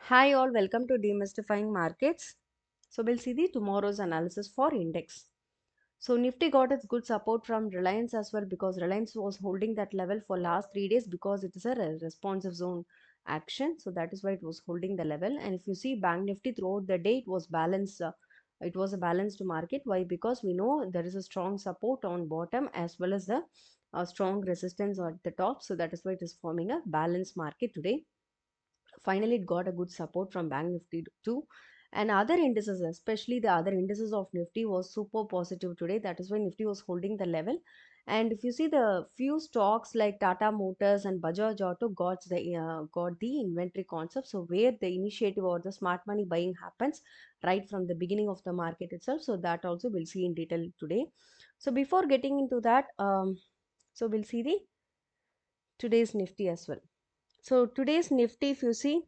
Hi all, welcome to Demystifying Markets. So we'll see the tomorrow's analysis for index. So Nifty got its good support from Reliance as well because Reliance was holding that level for last 3 days because it is a responsive zone action. So that is why it was holding the level. And if you see Bank Nifty throughout the day, it was balanced. It was a balanced market. Why? Because we know there is a strong support on bottom as well as the strong resistance at the top. So that is why it is forming a balanced market today. Finally it got a good support from bank nifty too, and other indices, especially the other indices of nifty, was super positive today. That is why nifty was holding the level. And if you see the few stocks like Tata Motors and Bajaj Auto got the inventory concept, so where the initiative or the smart money buying happens right from the beginning of the market itself. So that also we'll see in detail today. So before getting into that, so we'll see the today's nifty as well. So today's nifty, if you see,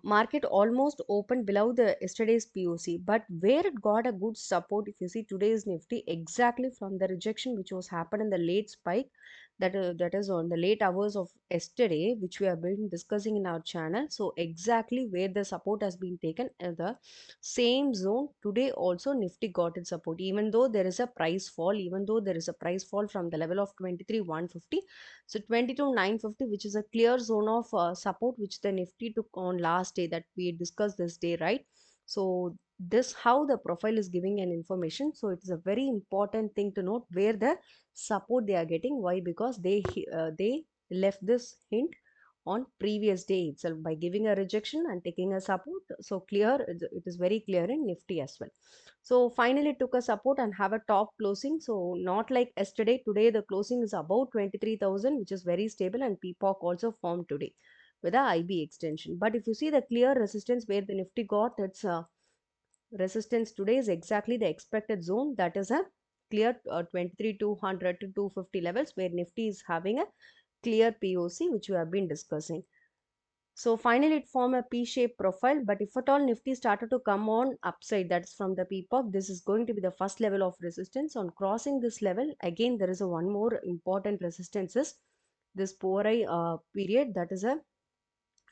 market almost opened below the yesterday's POC, but where it got a good support, if you see today's Nifty, exactly from the rejection which was happened in the late spike, that is on the late hours of yesterday, which we have been discussing in our channel. So exactly where the support has been taken, the same zone today also Nifty got its support, even though there is a price fall, from the level of 23,150. So 22,950, which is a clear zone of support which the Nifty took on last day that we discussed this day, right? So this how the profile is giving an information. So it is a very important thing to note where the support they are getting. Why? Because they left this hint on previous day itself by giving a rejection and taking a support. So clear, it is very clear in Nifty as well. So finally it took a support and have a top closing. So not like yesterday. Today the closing is about 23,000, which is very stable, and PPOC also formed today with a IB extension. But if you see the clear resistance where the Nifty got its resistance today is exactly the expected zone. That is a clear 23,200 to 250 levels where Nifty is having a clear POC, which we have been discussing. So finally it formed a P-shaped profile, but if at all Nifty started to come on upside, that's from the P-pop, this is going to be the first level of resistance. On crossing this level, again there is a one more important resistance is this PORI period, that is a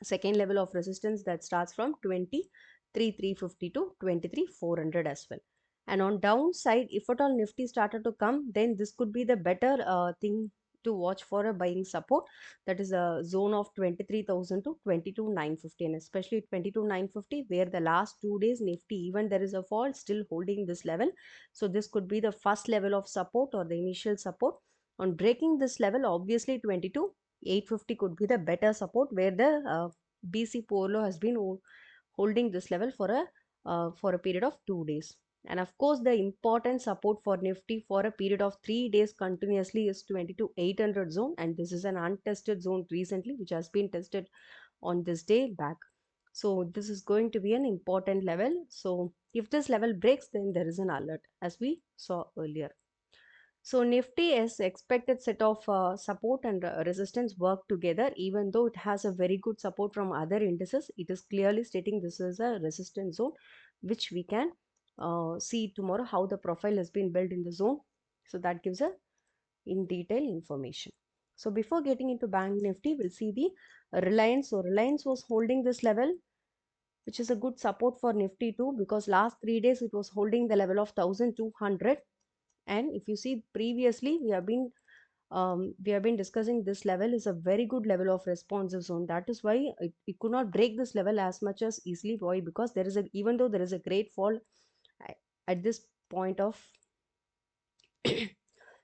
second level of resistance that starts from 23,350 to 23,400 as well. And on downside, if at all Nifty started to come, then this could be the better thing to watch for a buying support. That is a zone of 23,000 to 22,950, and especially 22,950 where the last 2 days Nifty, even there is a fall, still holding this level. So this could be the first level of support or the initial support. On breaking this level, obviously 22,850 could be the better support where the BC Polo has been holding this level for a period of 2 days. And of course, the important support for Nifty for a period of 3 days continuously is 22,800 zone, and this is an untested zone recently, which has been tested on this day back. So this is going to be an important level. So if this level breaks, then there is an alert, as we saw earlier. So Nifty is expected set of support and resistance work together. Even though it has a very good support from other indices, it is clearly stating this is a resistance zone, which we can see tomorrow how the profile has been built in the zone. So that gives a in detail information. So before getting into Bank Nifty, we'll see the Reliance. So Reliance was holding this level, which is a good support for Nifty too, because last 3 days it was holding the level of 1,200. And if you see previously, we have been discussing this level is a very good level of responsive zone. That is why it could not break this level as much as easily. Why? Because there is a, even though there is a great fall at this point of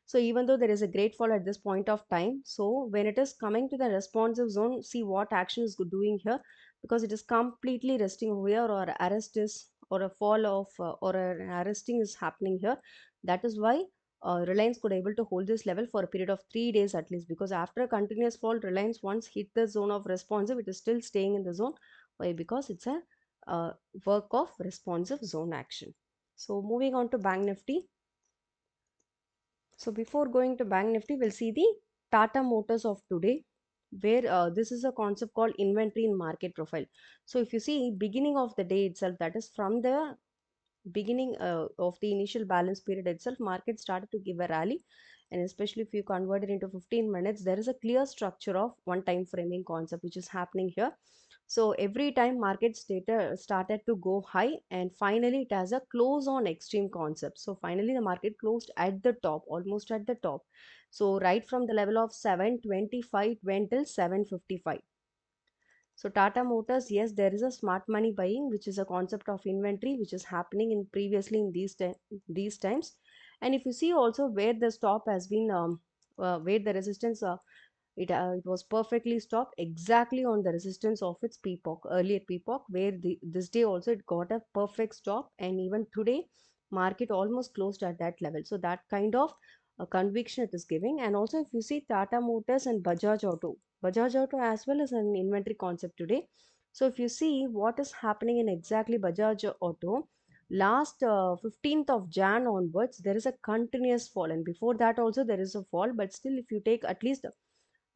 so even though there is a great fall at this point of time, so when it is coming to the responsive zone, see what action is doing here, because it is completely resting over here, or arrest is, or a fall of or an arresting is happening here. That is why Reliance could able to hold this level for a period of 3 days at least, because after a continuous fall, Reliance once hit the zone of responsive, it is still staying in the zone. Why? Because it's a work of responsive zone action. So moving on to Bank Nifty. So before going to Bank Nifty, we'll see the Tata Motors of today, where this is a concept called inventory in market profile. So if you see beginning of the day itself, that is from the beginning of the initial balance period itself, market started to give a rally, and especially if you convert it into 15 minutes, there is a clear structure of one time framing concept which is happening here. So every time market started to go high, and finally it has a close on extreme concept. So finally the market closed at the top, almost at the top. So right from the level of 725 it went till 755. So Tata Motors, yes, there is a smart money buying, which is a concept of inventory, which is happening in previously in these times. And if you see also where the stop has been, where the resistance, it was perfectly stopped exactly on the resistance of its peacock, earlier peacock, where this day also it got a perfect stop, and even today market almost closed at that level. So that kind of conviction it is giving. And also if you see Tata Motors and Bajaj Auto as well as an inventory concept today. So if you see what is happening in exactly Bajaj Auto, last 15th of Jan onwards, there is a continuous fall, and before that also there is a fall. But still, if you take at least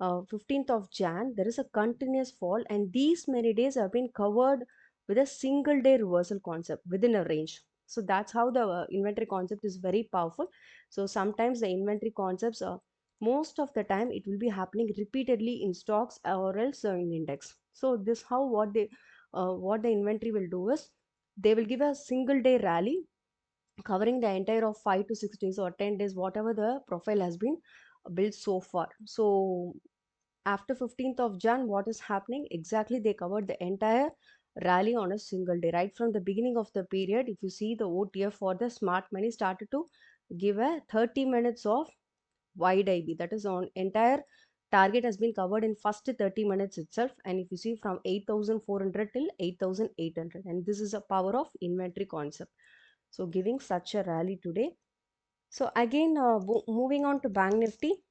15th of Jan, there is a continuous fall, and these many days have been covered with a single day reversal concept within a range. So that's how the inventory concept is very powerful. So sometimes the inventory concepts, most of the time it will be happening repeatedly in stocks or else in index. So this how what the inventory will do is they will give a single day rally covering the entire of 5 to 6 days or 10 days, whatever the profile has been built so far. So after 15th of Jan, what is happening exactly, they covered the entire rally on a single day. Right from the beginning of the period, if you see the OTF for the smart money started to give a 30 minutes of wide IB, that is on entire target has been covered in first 30 minutes itself. And if you see from 8400 till 8800, and this is a power of inventory concept, so giving such a rally today. So again, moving on to Bank Nifty.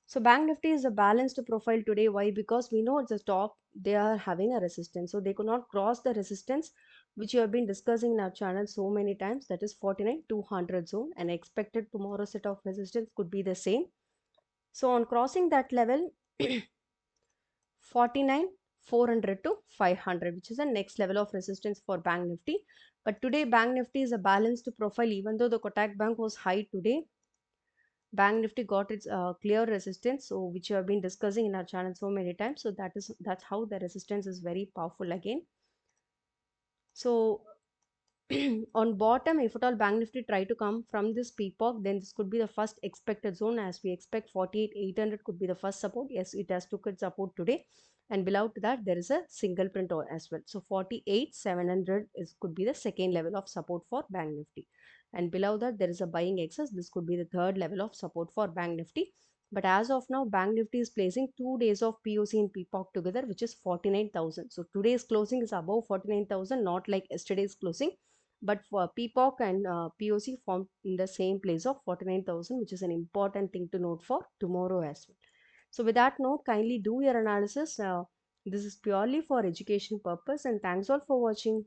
So Bank Nifty is a balanced profile today. Why? Because we know at the top they are having a resistance. So they could not cross the resistance which you have been discussing in our channel so many times. That is 49,200 zone, and expected tomorrow set of resistance could be the same. So on crossing that level, 49,400 to 500, which is the next level of resistance for Bank Nifty. But today Bank Nifty is a balanced profile. Even though the Kotak Bank was high today, Bank Nifty got its clear resistance, so which you have been discussing in our channel so many times. So that's how the resistance is very powerful again. So on bottom, if at all Bank Nifty try to come from this peacock, then this could be the first expected zone, as we expect 48,800 could be the first support. Yes, it has took its support today, and below to that there is a single print as well. So 48,700 is could be the second level of support for Bank Nifty, and below that there is a buying excess. This could be the third level of support for Bank Nifty. But as of now, Bank Nifty is placing 2 days of POC and peacock together, which is 49,000. So today's closing is above 49,000, not like yesterday's closing. But for Peacock and POC formed in the same place of 49,000, which is an important thing to note for tomorrow as well. So with that note, kindly do your analysis. This is purely for education purpose, and thanks all for watching.